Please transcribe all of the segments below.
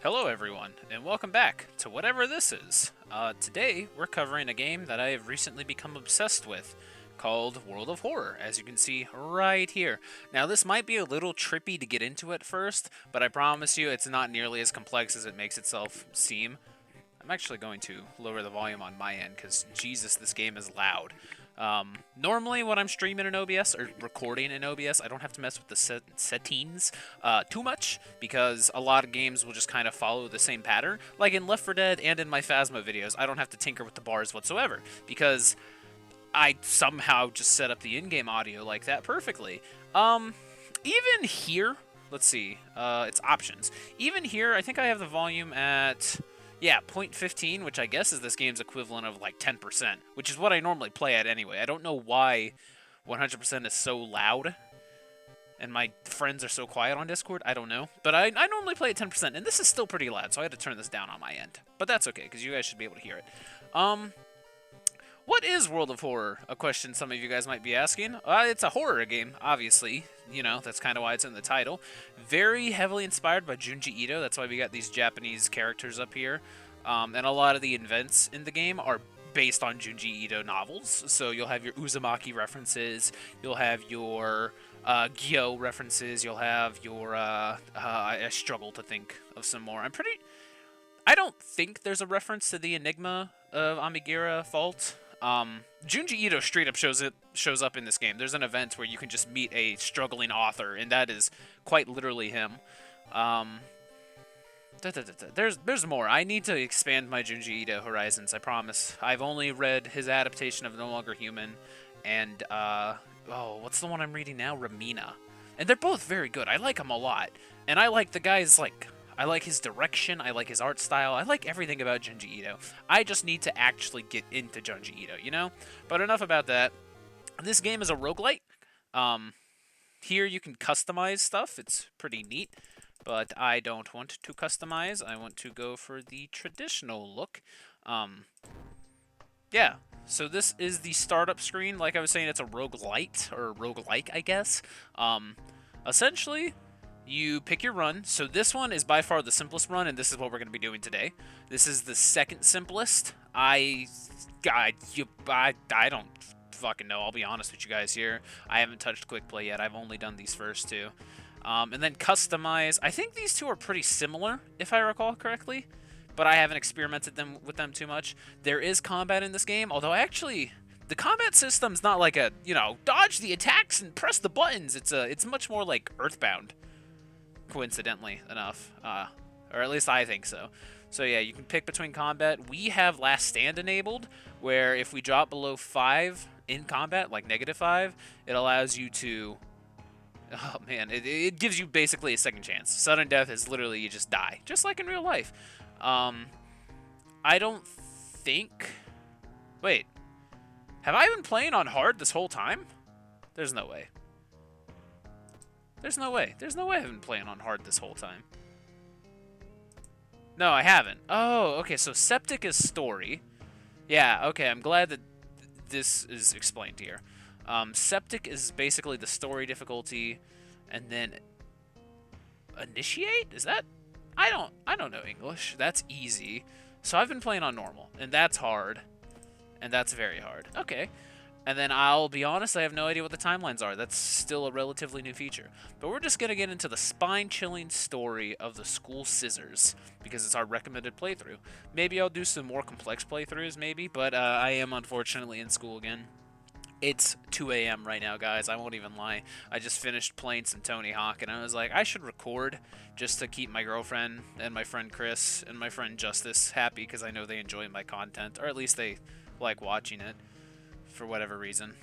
Hello everyone, and welcome back to whatever this is. Today, we're covering a game that I have recently become obsessed with, called World of Horror, as you can see right here. Now, this might be a little trippy to get into at first, but I promise you it's not nearly as complex as it makes itself seem. I'm actually going to lower the volume on my end, because Jesus, this game is loud. Normally when I'm streaming in OBS or recording in OBS, I don't have to mess with the settings too much because a lot of games will just kind of follow the same pattern. Like in Left 4 Dead and in my Phasma videos, I don't have to tinker with the bars whatsoever because I somehow just set up the in-game audio like that perfectly. Even here, let's see, it's options. Even here, I think I have the volume at... yeah, 0.15, which I guess is this game's equivalent of like 10%, which is what I normally play at anyway. I don't know why 100% is so loud and my friends are so quiet on Discord. I don't know. But I normally play at 10%, and this is still pretty loud, so I had to turn this down on my end. But that's okay, because you guys should be able to hear it. What is World of Horror? A question some of you guys might be asking. It's a horror game, obviously. You know, that's kind of why it's in the title. Very heavily inspired by Junji Ito. That's why we got these Japanese characters up here. And a lot of the events in the game are based on Junji Ito novels. So you'll have your Uzumaki references. You'll have your Gyo references. You'll have your... I struggle to think of some more. I don't think there's a reference to the Enigma of Amigira Fault. Junji Ito straight up shows up in this game. There's an event where you can just meet a struggling author, and that is quite literally him. There's more. I need to expand my Junji Ito horizons, I promise. I've only read his adaptation of No Longer Human, and, what's the one I'm reading now? Ramina. And they're both very good. I like them a lot. And I like the guy's, I like his direction, I like his art style, I like everything about Junji Ito. I just need to actually get into Junji Ito, you know? But enough about that. This game is a roguelite. Here you can customize stuff, it's pretty neat. But I don't want to customize, I want to go for the traditional look. Yeah, so this is the startup screen. Like I was saying, it's a roguelite, or roguelike, I guess. Essentially... you pick your run. So this one is by far the simplest run, and this is what we're going to be doing today. This is the second simplest. I don't fucking know. I'll be honest with you guys here. I haven't touched quick play yet. I've only done these first two. And then customize. I think these two are pretty similar, if I recall correctly, but I haven't experimented with them too much. There is combat in this game, although actually... the combat system's not like a, dodge the attacks and press the buttons. It's much more like Earthbound. Coincidentally enough, or at least I think so. So yeah, you can pick between combat. We have Last Stand enabled, where if we drop below 5 in combat, like -5, it allows you to... oh man, it gives you basically a second chance. Sudden death is literally you just die, just like in real life. I don't think... wait, have I been playing on hard this whole time? There's no way. There's no way. There's no way I've been playing on hard this whole time. No, I haven't. Oh, okay, so Septic is story. Yeah, okay, I'm glad that this is explained here. Septic is basically the story difficulty, and then... Initiate? Is that... I don't know English. That's easy. So I've been playing on normal, and that's hard. And that's very hard. Okay. And then I'll be honest, I have no idea what the timelines are. That's still a relatively new feature. But we're just going to get into the spine-chilling story of the school scissors, because it's our recommended playthrough. Maybe I'll do some more complex playthroughs, maybe, but I am unfortunately in school again. It's 2 a.m. right now, guys. I won't even lie. I just finished playing some Tony Hawk, and I was like, I should record just to keep my girlfriend and my friend Chris and my friend Justice happy, because I know they enjoy my content, or at least they like watching it. For whatever reason.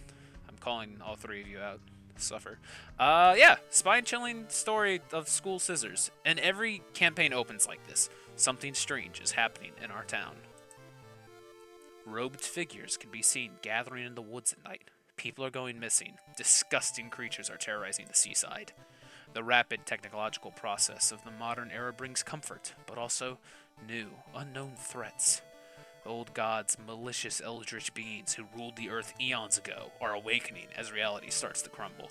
I'm calling all three of you out. Suffer. Yeah. Spine-chilling story of school scissors. And every campaign opens like this. Something strange is happening in our town. Robed figures can be seen gathering in the woods at night. People are going missing. Disgusting creatures are terrorizing the seaside. The rapid technological process of the modern era brings comfort, but also new, unknown threats. Old gods, malicious eldritch beings who ruled the earth eons ago, are awakening as reality starts to crumble.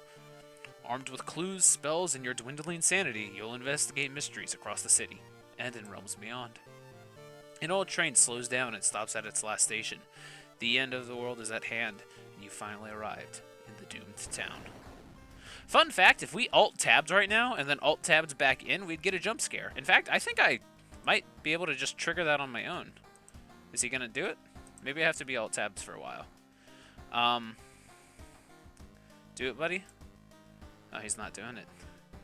Armed with clues, spells, and your dwindling sanity, you'll investigate mysteries across the city. and in realms beyond. An old train slows down and stops at its last station. The end of the world is at hand, and you finally arrived in the doomed town. Fun fact, if we alt-tabbed right now and then alt-tabbed back in, we'd get a jump scare. In fact, I think I might be able to just trigger that on my own. Is he going to do it? Maybe I have to be alt-tabbed for a while. Do it, buddy? Oh, he's not doing it.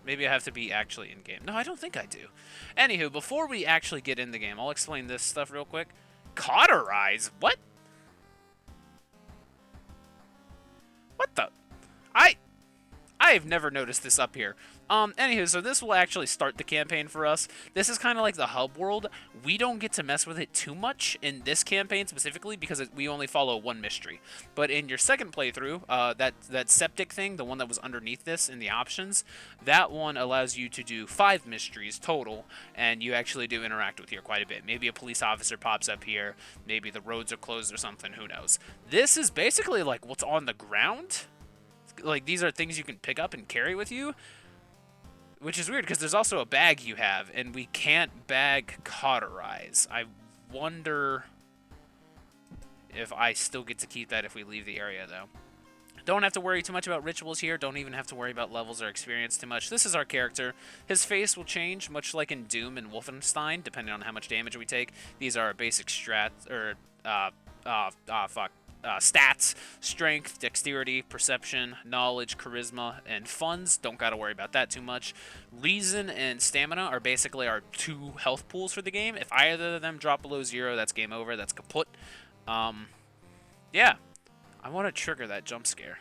Maybe I have to be actually in-game. No, I don't think I do. Anywho, before we actually get in the game, I'll explain this stuff real quick. Cauterize? What? What the? I have never noticed this up here. Anywho, so this will actually start the campaign for us. This is kind of like the hub world. We don't get to mess with it too much in this campaign specifically because we only follow one mystery. But in your second playthrough, that septic thing, the one that was underneath this in the options, that one allows you to do 5 mysteries total, and you actually do interact with here quite a bit. Maybe a police officer pops up here, maybe the roads are closed or something, who knows. This is basically like what's on the ground. Like, these are things you can pick up and carry with you, which is weird because there's also a bag you have, and we can't bag cauterize. I wonder if I still get to keep that if we leave the area, though. Don't have to worry too much about rituals here. Don't even have to worry about levels or experience too much. This is our character. His face will change, much like in Doom and Wolfenstein, depending on how much damage we take. These are our basic strats, or, stats: strength, dexterity, perception, knowledge, charisma, and funds. Don't gotta worry about that too much. Reason and stamina are basically our 2 health pools for the game. If either of them drop below 0, that's game over. That's kaput. Yeah. I want to trigger that jump scare.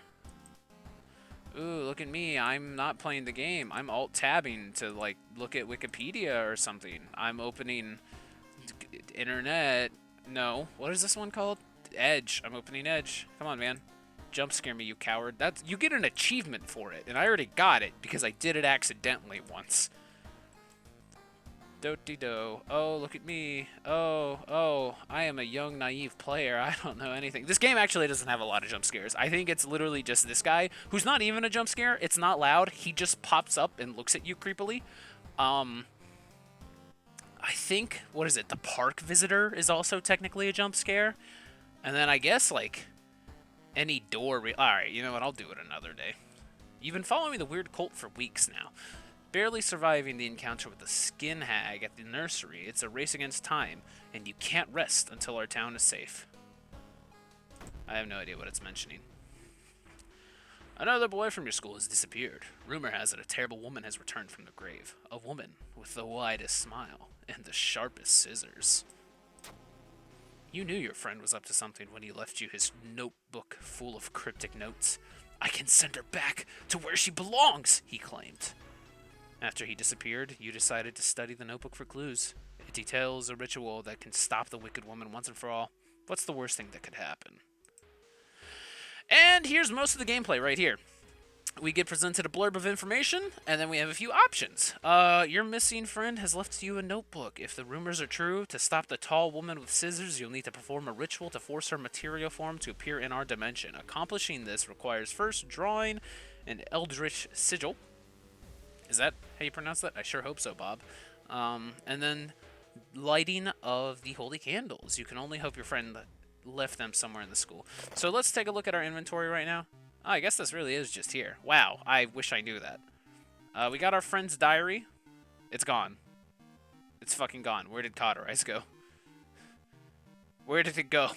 Ooh, look at me. I'm not playing the game. I'm alt-tabbing to, like, look at Wikipedia or something. I'm opening internet. No. What is this one called? Edge. I'm opening Edge. Come on, man. Jump scare me, you coward. You get an achievement for it, and I already got it because I did it accidentally once. Do-de-do. Oh, look at me. Oh, I am a young, naive player. I don't know anything. This game actually doesn't have a lot of jump scares. I think it's literally just this guy, who's not even a jump scare. It's not loud. He just pops up and looks at you creepily. I think, what is it? The park visitor is also technically a jump scare. And then I guess, like, any door... Alright, you know what? I'll do it another day. You've been following the weird cult for weeks now. Barely surviving the encounter with the skin hag at the nursery. It's a race against time, and you can't rest until our town is safe. I have no idea what it's mentioning. Another boy from your school has disappeared. Rumor has it a terrible woman has returned from the grave. A woman with the widest smile and the sharpest scissors. You knew your friend was up to something when he left you his notebook full of cryptic notes. I can send her back to where she belongs, he claimed. After he disappeared, you decided to study the notebook for clues. It details a ritual that can stop the wicked woman once and for all. What's the worst thing that could happen? And here's most of the gameplay right here. We get presented a blurb of information, and then we have a few options. Your missing friend has left you a notebook. If the rumors are true, to stop the tall woman with scissors, you'll need to perform a ritual to force her material form to appear in our dimension. Accomplishing this requires first drawing an eldritch sigil. Is that how you pronounce that? I sure hope so, Bob. And then lighting of the holy candles. You can only hope your friend left them somewhere in the school. So let's take a look at our inventory right now. Oh, I guess this really is just here. Wow, I wish I knew that. We got our friend's diary. It's gone. It's fucking gone. Where did Cauterize go? Where did it go?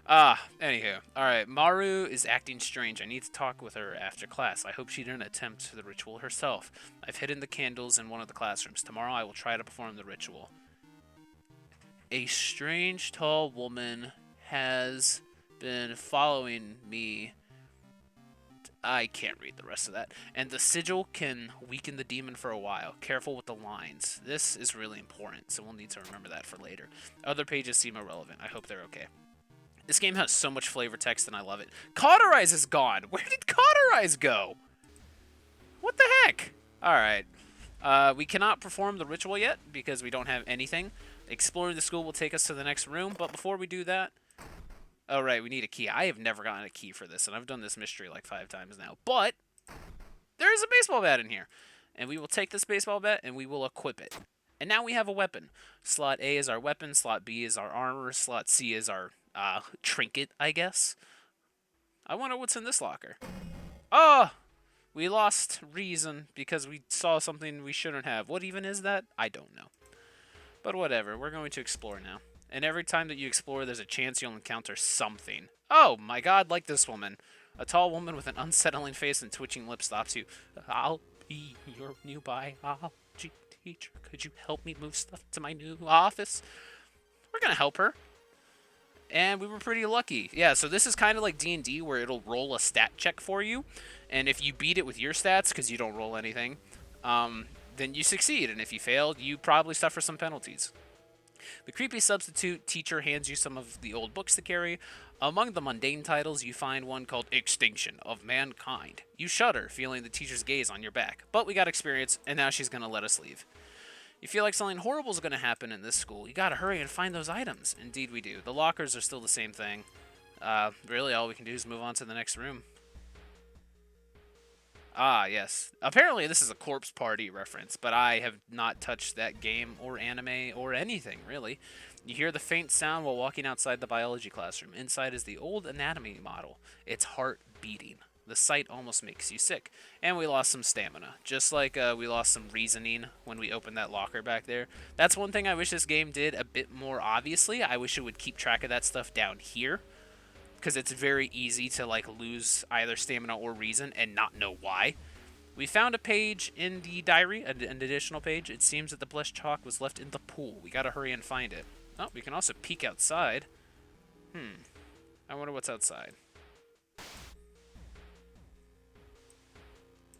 Anywho. Alright, Maru is acting strange. I need to talk with her after class. I hope she didn't attempt the ritual herself. I've hidden the candles in one of the classrooms. Tomorrow I will try to perform the ritual. A strange tall woman has been following me. I can't read the rest of that. And the sigil can weaken the demon for a while. Careful with the lines. This is really important, so we'll need to remember that for later. Other pages seem irrelevant. I hope they're okay. This game has so much flavor text, and I love it. Cauterize is gone! Where did Cauterize go? What the heck? Alright. We cannot perform the ritual yet, because we don't have anything. Exploring the school will take us to the next room, but before we do that... Oh, right, we need a key. I have never gotten a key for this, and I've done this mystery like 5 times now. But, there is a baseball bat in here. And we will take this baseball bat, and we will equip it. And now we have a weapon. Slot A is our weapon, slot B is our armor, slot C is our trinket, I guess. I wonder what's in this locker. Oh! We lost reason because we saw something we shouldn't have. What even is that? I don't know. But whatever, we're going to explore now. And every time that you explore, there's a chance you'll encounter something. Oh my god, like this woman. A tall woman with an unsettling face and twitching lips stops you. I'll be your new biology teacher. Could you help me move stuff to my new office? We're gonna help her. And we were pretty lucky. Yeah, so this is kind of like D&D where it'll roll a stat check for you. And if you beat it with your stats, because you don't roll anything, then you succeed. And if you failed, you probably suffer some penalties. The creepy substitute teacher hands you some of the old books to carry. Among the mundane titles, you find one called Extinction of Mankind. You shudder, feeling the teacher's gaze on your back. But we got experience, and now she's going to let us leave. You feel like something horrible is going to happen in this school. You got to hurry and find those items. Indeed we do. The lockers are still the same thing. Really, all we can do is move on to the next room. Ah, yes. Apparently this is a Corpse Party reference, but I have not touched that game or anime or anything, really. You hear the faint sound while walking outside the biology classroom. Inside is the old anatomy model, its heart beating. The sight almost makes you sick. And we lost some stamina, just like we lost some reasoning when we opened that locker back there. That's one thing I wish this game did a bit more obviously. I wish it would keep track of that stuff down here, because it's very easy to like lose either stamina or reason and not know why. We found a page in the diary, an additional page. It seems that the blessed chalk was left in the pool. We gotta hurry and find it. Oh, we can also peek outside. I wonder what's outside.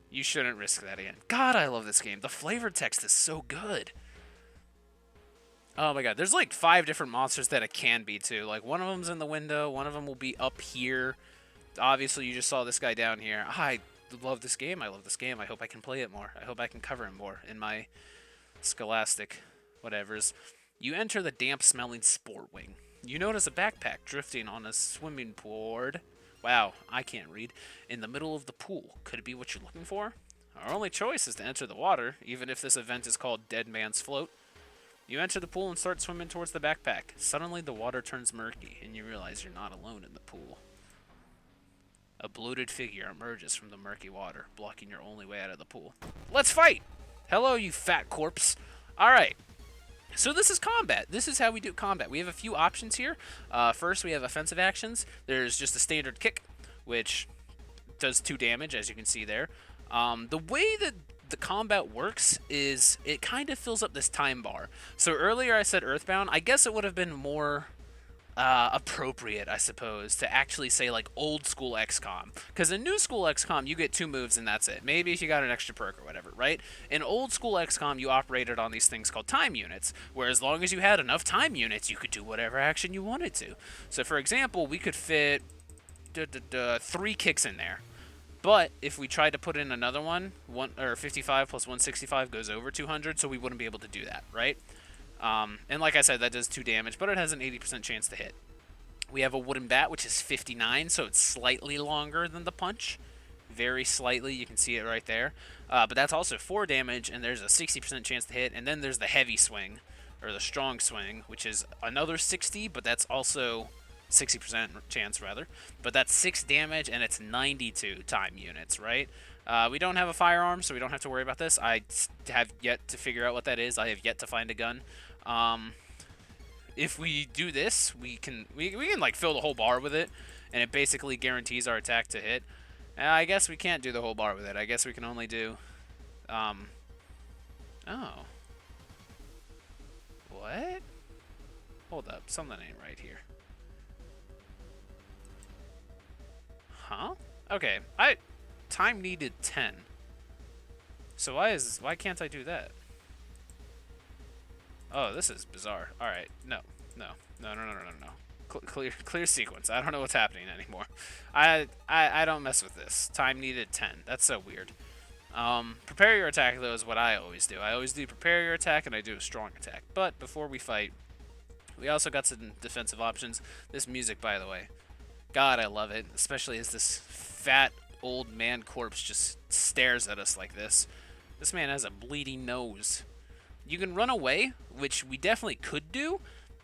You shouldn't risk that again. God, I love this game. The flavor text is so good. Oh my god, there's like 5 different monsters that it can be too. Like one of them's in the window, one of them will be up here. Obviously, you just saw this guy down here. I love this game. I love this game. I hope I can play it more. I hope I can cover it more in my scholastic whatevers. You enter the damp-smelling sport wing. You notice a backpack drifting on a swimming board. Wow, I can't read. In the middle of the pool. Could it be what you're looking for? Our only choice is to enter the water, even if this event is called Dead Man's Float. You enter the pool and start swimming towards the backpack. Suddenly, the water turns murky, and you realize you're not alone in the pool. A bloated figure emerges from the murky water, blocking your only way out of the pool. Let's fight! Hello, you fat corpse. Alright. So this is combat. This is how we do combat. We have a few options here. First, we have offensive actions. There's just a standard kick, which does 2 damage, as you can see there. The way that the combat works is it kind of fills up this time bar. So earlier I said Earthbound. I guess it would have been more appropriate, I suppose, to actually say like old school XCOM. Because in new school XCOM, you get 2 moves and that's it. Maybe if you got an extra perk or whatever, right? In old school XCOM, you operated on these things called time units, where as long as you had enough time units, you could do whatever action you wanted to. So for example, we could fit 3 kicks in there. But if we tried to put in another one, 55 plus 165 goes over 200, so we wouldn't be able to do that, right? And like I said, that does 2 damage, but it has an 80% chance to hit. We have a wooden bat, which is 59, so it's slightly longer than the punch. Very slightly, you can see it right there. But that's also 4 damage, and there's a 60% chance to hit. And then there's the heavy swing, or the strong swing, which is another 60, but that's also 60% chance, rather. But that's 6 damage, and it's 92 time units, right? We don't have a firearm, so we don't have to worry about this. I have yet to figure out what that is. I have yet to find a gun. If we do this, we can like fill the whole bar with it, and it basically guarantees our attack to hit. I guess we can't do the whole bar with it. I guess we can only do, oh. What? Hold up, something ain't right here. Huh? Okay, time needed 10. So why can't I do that? Oh, this is bizarre. All right, no. Clear sequence. I don't know what's happening anymore. I don't mess with this. Time needed 10. That's so weird. Prepare your attack though is what I always do. I always do prepare your attack and I do a strong attack. But before we fight, we also got some defensive options. This music, by the way, God, I love it. Especially as this fat old man corpse just stares at us like this. This man has a bleeding nose. You can run away, which we definitely could do.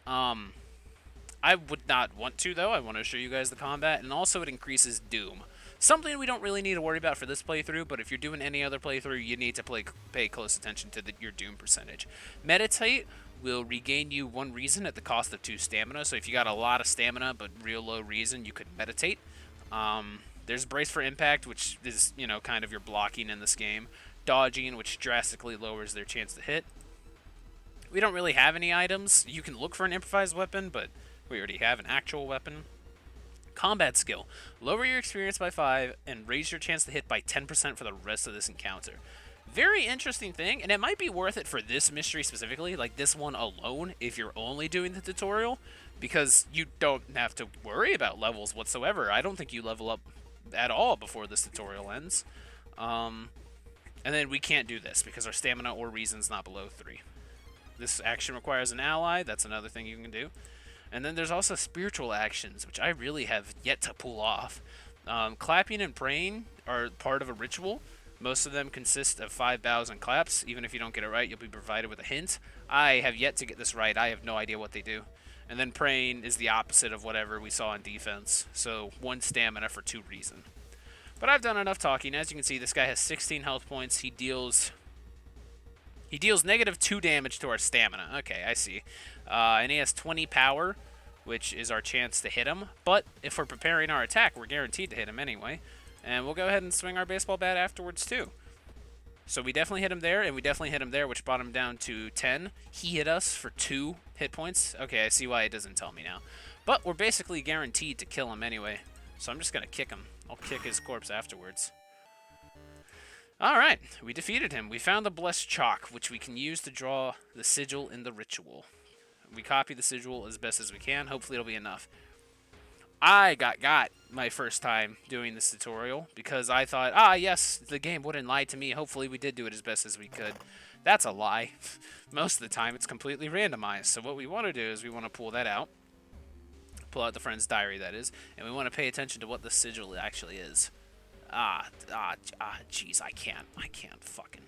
I would not want to, though. I want to show you guys the combat, and also it increases Doom. Something we don't really need to worry about for this playthrough, but if you're doing any other playthrough, you need to pay close attention to your Doom percentage. Meditate will regain you 1 reason at the cost of 2 stamina, so if you got a lot of stamina but real low reason, you could meditate. There's Brace for Impact, which is, you know, kind of your blocking in this game. Dodging, which drastically lowers their chance to hit. We don't really have any items. You can look for an improvised weapon, but we already have an actual weapon. Combat skill. Lower your experience by 5 and raise your chance to hit by 10% for the rest of this encounter. Very interesting thing, and it might be worth it for this mystery specifically, like this one alone, if you're only doing the tutorial, because you don't have to worry about levels whatsoever. I don't think you level up at all before this tutorial ends. And then we can't do this because our stamina or reason's not below 3. This action requires an ally. That's another thing you can do. And then there's also spiritual actions, which I really have yet to pull off. Clapping and praying are part of a ritual. Most of them consist of 5 bows and claps. Even if you don't get it right, you'll be provided with a hint. I have yet to get this right. I have no idea what they do. And then praying is the opposite of whatever we saw in defense. So 1 stamina for 2 reason. But I've done enough talking. As you can see, this guy has 16 health points. He deals -2 damage to our stamina. Okay, I see. And he has 20 power, which is our chance to hit him. But if we're preparing our attack, we're guaranteed to hit him anyway. And we'll go ahead and swing our baseball bat afterwards, too. So we definitely hit him there, and we definitely hit him there, which brought him down to 10. He hit us for 2 hit points. Okay, I see why it doesn't tell me now. But we're basically guaranteed to kill him anyway. So I'm just going to kick him. I'll kick his corpse afterwards. Alright, we defeated him. We found the Blessed Chalk, which we can use to draw the sigil in the ritual. We copy the sigil as best as we can. Hopefully it'll be enough. I got my first time doing this tutorial because I thought, yes, the game wouldn't lie to me. Hopefully we did do it as best as we could. That's a lie. Most of the time it's completely randomized. So what we want to do is we want to pull that out. Pull out the friend's diary, that is. And we want to pay attention to what the sigil actually is. Jeez, I can't fucking.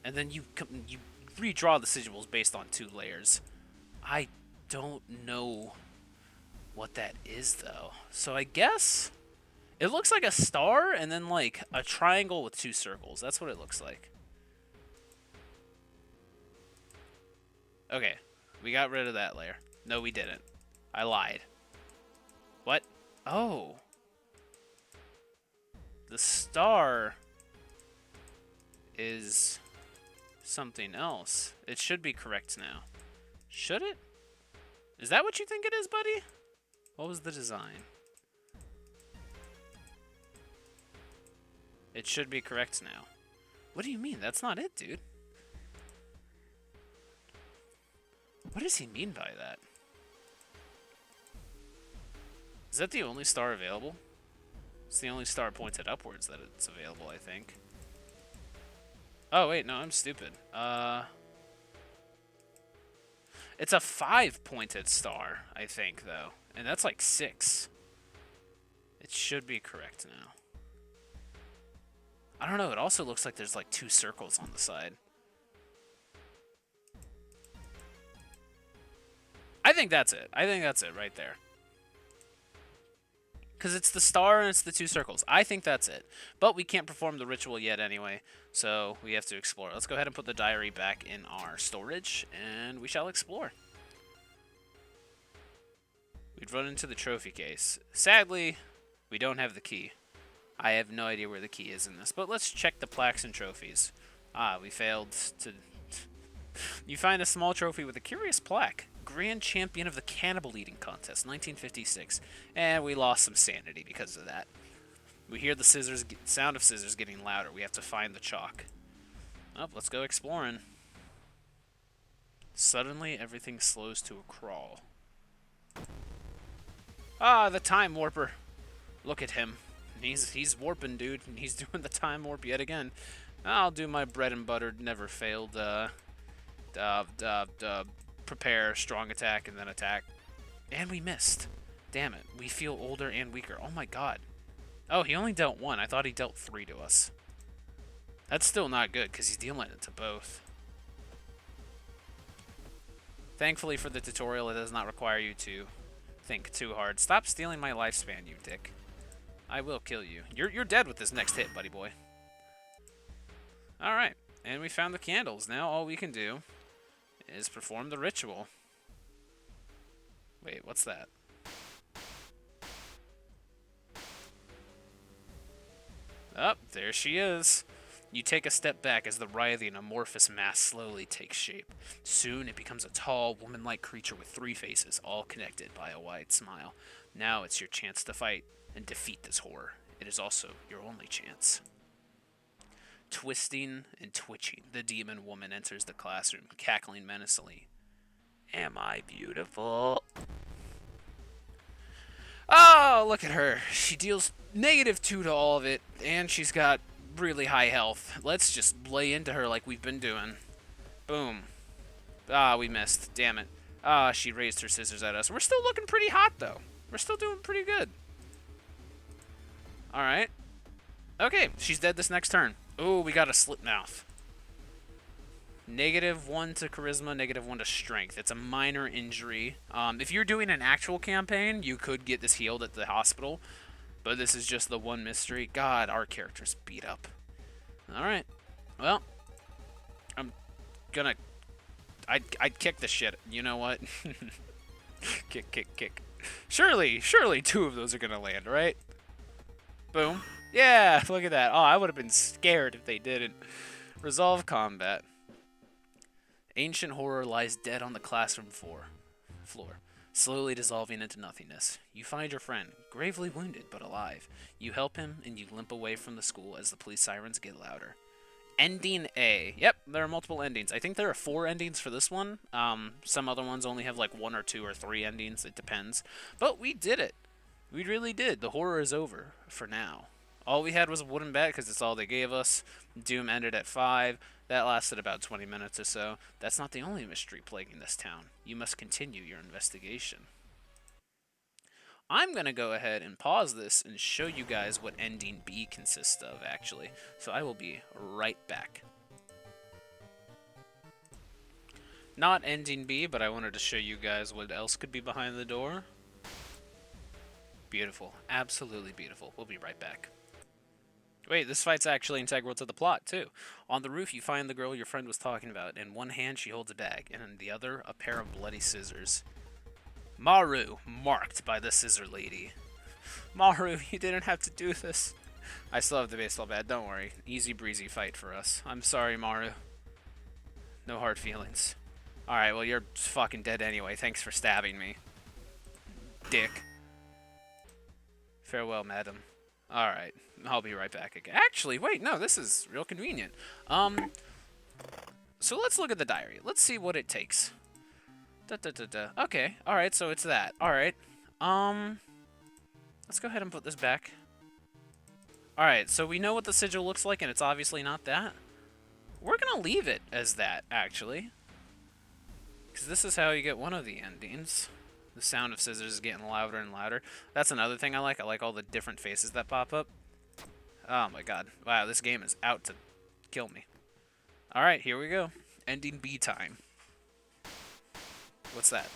And then you redraw the sigils based on 2 layers. I don't know what that is, though. So I guess it looks like a star and then like a triangle with 2 circles. That's what it looks like. Okay, we got rid of that layer. No, we didn't. I lied. What? Oh. The star is something else. It should be correct now. Should it? Is that what you think it is, buddy? What was the design? It should be correct now. What do you mean? That's not it, dude. What does he mean by that? Is that the only star available? It's the only star pointed upwards that it's available, I think. Oh, wait, no, I'm stupid. It's a 5-pointed star, I think, though. And that's like 6. It should be correct now. I don't know, it also looks like there's like 2 circles on the side. I think that's it. I think that's it right there. Because it's the star and it's the 2 circles. I think that's it. But we can't perform the ritual yet anyway, so we have to explore. Let's go ahead and put the diary back in our storage, and we shall explore. We'd run into the trophy case. Sadly, we don't have the key. I have no idea where the key is in this, but let's check the plaques and trophies. We failed to... You find a small trophy with a curious plaque. Grand Champion of the Cannibal Eating Contest, 1956. And we lost some sanity because of that. We hear the sound of scissors getting louder. We have to find the chalk. Oh, let's go exploring. Suddenly, everything slows to a crawl. The Time Warper. Look at him. He's warping, dude. He's doing the time warp yet again. I'll do my bread and butter, never failed, prepare, strong attack, and then attack. And we missed. Damn it. We feel older and weaker. Oh my god. Oh, he only dealt 1. I thought he dealt 3 to us. That's still not good, because he's dealing it to both. Thankfully for the tutorial, it does not require you to think too hard. Stop stealing my lifespan, you dick. I will kill you. You're dead with this next hit, buddy boy. Alright, and we found the candles. Now all we can do is perform the ritual. Wait, what's that? Oh, there she is. You take a step back as the writhing, amorphous mass slowly takes shape. Soon it becomes a tall, woman-like creature with 3 faces, all connected by a wide smile. Now it's your chance to fight and defeat this horror. It is also your only chance. Twisting and twitching, the demon woman enters the classroom, cackling menacingly. Am I beautiful? Oh, look at her. She deals -2 to all of it, and she's got really high health. Let's just lay into her like we've been doing. Boom. Ah, we missed. Damn it. Ah, she raised her scissors at us. We're still looking pretty hot, though. We're still doing pretty good. Alright. Okay, she's dead this next turn. Ooh, we got a slit mouth. -1 to charisma, -1 to strength. It's a minor injury. If you're doing an actual campaign, you could get this healed at the hospital. But this is just the one mystery. God, our character's beat up. Alright. Well, I'm gonna... I'd kick the shit. You know what? Kick. Surely 2 of those are gonna land, right? Boom. Yeah, look at that. Oh, I would have been scared if they didn't. Resolve combat. Ancient horror lies dead on the classroom floor, slowly dissolving into nothingness. You find your friend, gravely wounded but alive. You help him, and you limp away from the school as the police sirens get louder. Ending A. Yep, there are multiple endings. I think there are 4 endings for this one. Some other ones only have like 1 or 2 or 3 endings. It depends. But we did it. We really did. The horror is over for now. All we had was a wooden bat because it's all they gave us. Doom ended at 5. That lasted about 20 minutes or so. That's not the only mystery plaguing this town. You must continue your investigation. I'm going to go ahead and pause this and show you guys what Ending B consists of, actually. So I will be right back. Not Ending B, but I wanted to show you guys what else could be behind the door. Beautiful. Absolutely beautiful. We'll be right back. Wait, this fight's actually integral to the plot, too. On the roof, you find the girl your friend was talking about. In one hand, she holds a bag, and in the other, a pair of bloody scissors. Maru, marked by the scissor lady. Maru, you didn't have to do this. I still have the baseball bat, don't worry. Easy breezy fight for us. I'm sorry, Maru. No hard feelings. Alright, well, you're fucking dead anyway. Thanks for stabbing me. Dick. Farewell, madam. Alright, I'll be right back again. Actually, wait, no, this is real convenient. So let's look at the diary. Let's see what it takes. Okay, alright, so it's that. Alright, let's go ahead and put this back. Alright, so we know what the sigil looks like, and it's obviously not that. We're gonna leave it as that, actually. Because this is how you get one of the endings. The sound of scissors is getting louder and louder. That's another thing I like. I like all the different faces that pop up. Oh my god. Wow, this game is out to kill me. Alright, here we go. Ending B time. What's that?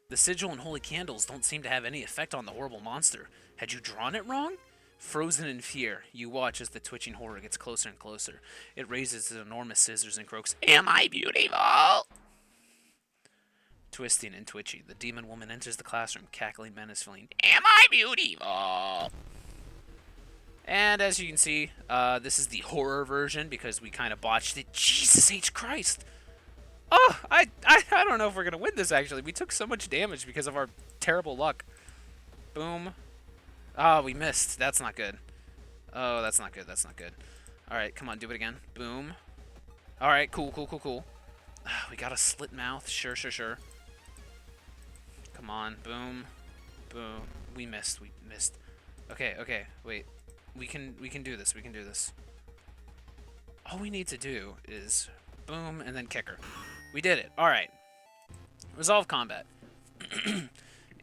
The sigil and holy candles don't seem to have any effect on the horrible monster. Had you drawn it wrong? Frozen in fear, you watch as the twitching horror gets closer and closer. It raises its enormous scissors and croaks, "Am I beautiful?" Twisting and twitching, the demon woman enters the classroom, cackling menacingly, "Am I beautiful?" And as you can see, this is the horror version because we kind of botched it. Jesus H. Christ! Oh, I don't know if we're going to win this, actually. We took so much damage because of our terrible luck. Boom. Oh, we missed. That's not good. Oh, that's not good. That's not good. Alright, come on, do it again. Boom. Alright, cool. We got a slit mouth. Sure. Come on, boom. Boom. We missed. Okay, wait. We can do this. We can do this. All we need to do is boom and then kick her. We did it. Alright. Resolve combat.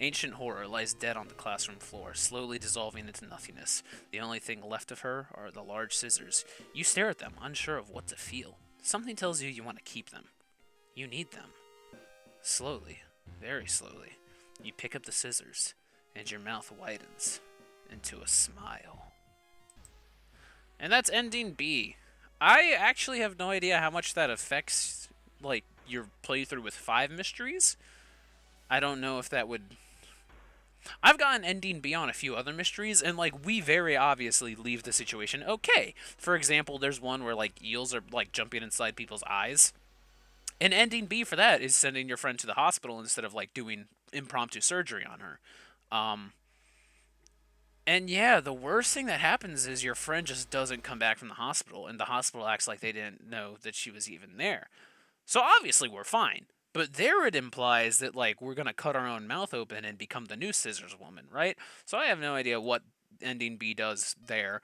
Ancient horror lies dead on the classroom floor, slowly dissolving into nothingness. The only thing left of her are the large scissors. You stare at them, unsure of what to feel. Something tells you want to keep them. You need them. Slowly, very slowly, you pick up the scissors, and your mouth widens into a smile. And that's ending B. I actually have no idea how much that affects, like, your playthrough with 5 mysteries. I don't know if that would... I've gotten ending B on a few other mysteries, and, like, we very obviously leave the situation okay. For example, there's one where, like, eels are, like, jumping inside people's eyes. And ending B for that is sending your friend to the hospital instead of, like, doing impromptu surgery on her. And yeah, the worst thing that happens is your friend just doesn't come back from the hospital, and the hospital acts like they didn't know that she was even there. So obviously we're fine. But there it implies that, like, we're going to cut our own mouth open and become the new Scissors Woman, right? So I have no idea what ending B does there.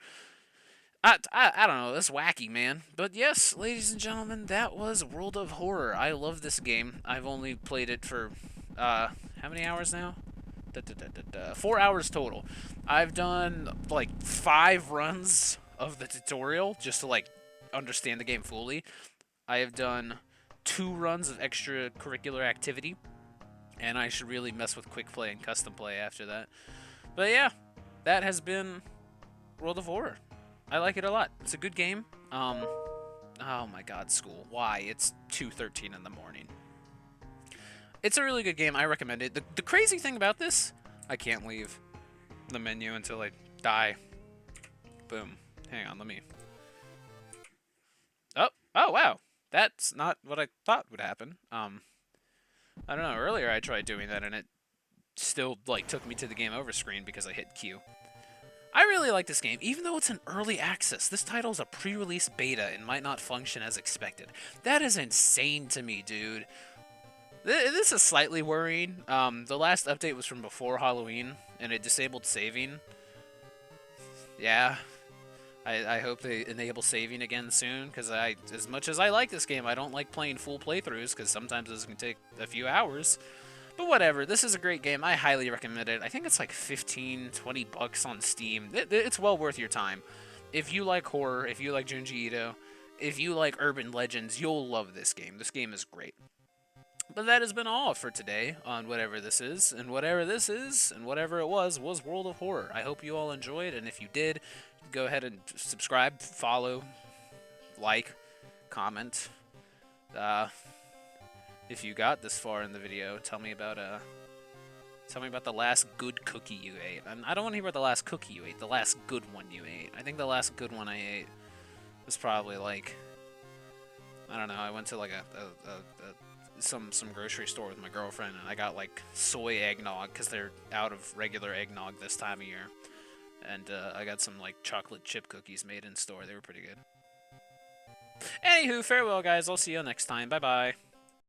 I don't know. That's wacky, man. But yes, ladies and gentlemen, that was World of Horror. I love this game. I've only played it for, how many hours now? 4 hours total. I've done, like, 5 runs of the tutorial just to, like, understand the game fully. I have done 2 runs of extracurricular activity, and I should really mess with quick play and custom play after that. But yeah, that has been World of Horror. I like it a lot. It's a good game. Oh my god, school. Why? It's 2:13 in the morning. It's a really good game. I recommend it. The crazy thing about this, I can't leave the menu until I die. Boom. Hang on, let me... Oh, wow. That's not what I thought would happen. I don't know. Earlier I tried doing that and it still, like, took me to the game over screen because I hit Q. I really like this game, even though it's an early access. This title is a pre-release beta and might not function as expected. That is insane to me, dude. This is slightly worrying. The last update was from before Halloween, and it disabled saving. Yeah. I hope they enable saving again soon, because as much as I like this game, I don't like playing full playthroughs, because sometimes this can take a few hours. But whatever, this is a great game. I highly recommend it. I think it's like 15, 20 bucks on Steam. It's well worth your time. If you like horror, if you like Junji Ito, if you like urban legends, you'll love this game. This game is great. But that has been all for today on whatever this is, and whatever this is, and whatever it was World of Horror. I hope you all enjoyed, and if you did, go ahead and subscribe, follow, like, comment. If you got this far in the video, tell me about the last good cookie you ate. I don't want to hear about the last cookie you ate, the last good one you ate. I think the last good one I ate was probably, like, I don't know, I went to, like, some grocery store with my girlfriend, and I got, like, soy eggnog, because they're out of regular eggnog this time of year. And I got some, like, chocolate chip cookies made in store. They were pretty good. Anywho, farewell, guys. I'll see you next time. Bye-bye.